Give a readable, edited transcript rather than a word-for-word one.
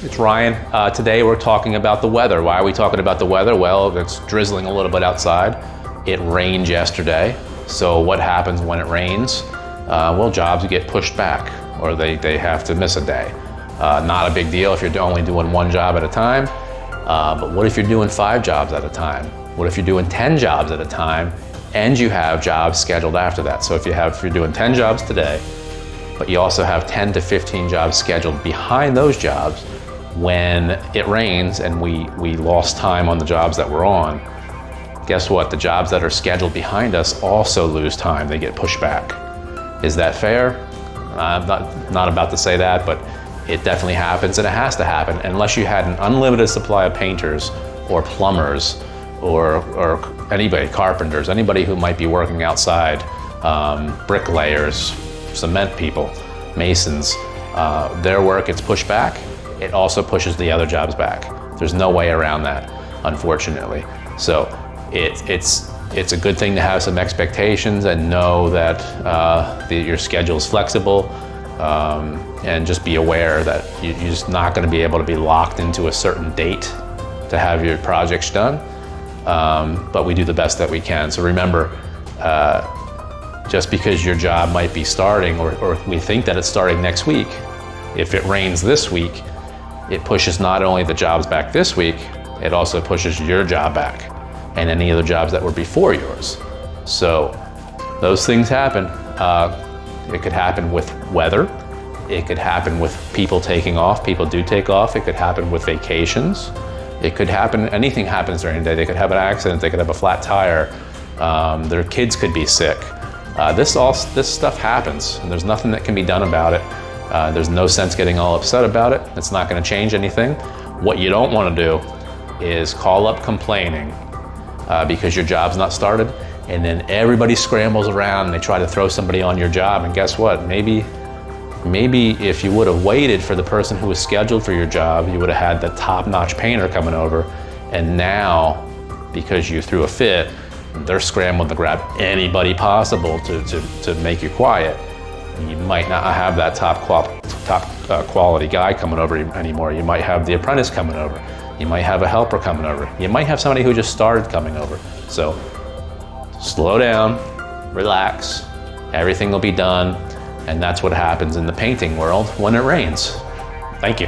it's Ryan. Today we're talking about the weather. Why are we talking about the weather? Well, it's drizzling a little bit outside. It rained yesterday. So what happens when it rains? Well, jobs get pushed back, or they have to miss a day. Not a big deal if you're only doing one job at a time. But what if you're doing 5 jobs at a time? What if you're doing 10 jobs at a time and you have jobs scheduled after that? So if you're doing 10 jobs today, but you also have 10 to 15 jobs scheduled behind those jobs, when it rains and we lost time on the jobs that we're on, guess what? The jobs that are scheduled behind us also lose time. They get pushed back. Is that fair? I'm not about to say that, but it definitely happens, and it has to happen unless you had an unlimited supply of painters or plumbers or anybody, carpenters, anybody who might be working outside, bricklayers, cement people, masons. Their work gets pushed back. It also pushes the other jobs back. There's no way around that, unfortunately. So it's a good thing to have some expectations and know that your schedule is flexible, and just be aware that you're just not going to be able to be locked into a certain date to have your projects done. But we do the best that we can. So remember, just because your job might be starting, or we think that it's starting next week, if it rains this week, it pushes not only the jobs back this week, it also pushes your job back and any other jobs that were before yours. So those things happen. It could happen with weather. It could happen with people taking off. People do take off. It could happen with vacations. It could happen, anything happens during the day. They could have an accident. They could have a flat tire. Their kids could be sick. This stuff happens, and there's nothing that can be done about it. There's no sense getting all upset about it. It's not going to change anything. What you don't want to do is call up complaining because your job's not started, and then everybody scrambles around and they try to throw somebody on your job, and guess what? Maybe if you would have waited for the person who was scheduled for your job, you would have had the top-notch painter coming over, and now, because you threw a fit, they're scrambling to grab anybody possible to make you quiet. You might not have that top quality guy coming over anymore. You might have the apprentice coming over. You might have a helper coming over. You might have somebody who just started coming over. So slow down, relax, everything will be done, and that's what happens in the painting world when it rains. Thank you.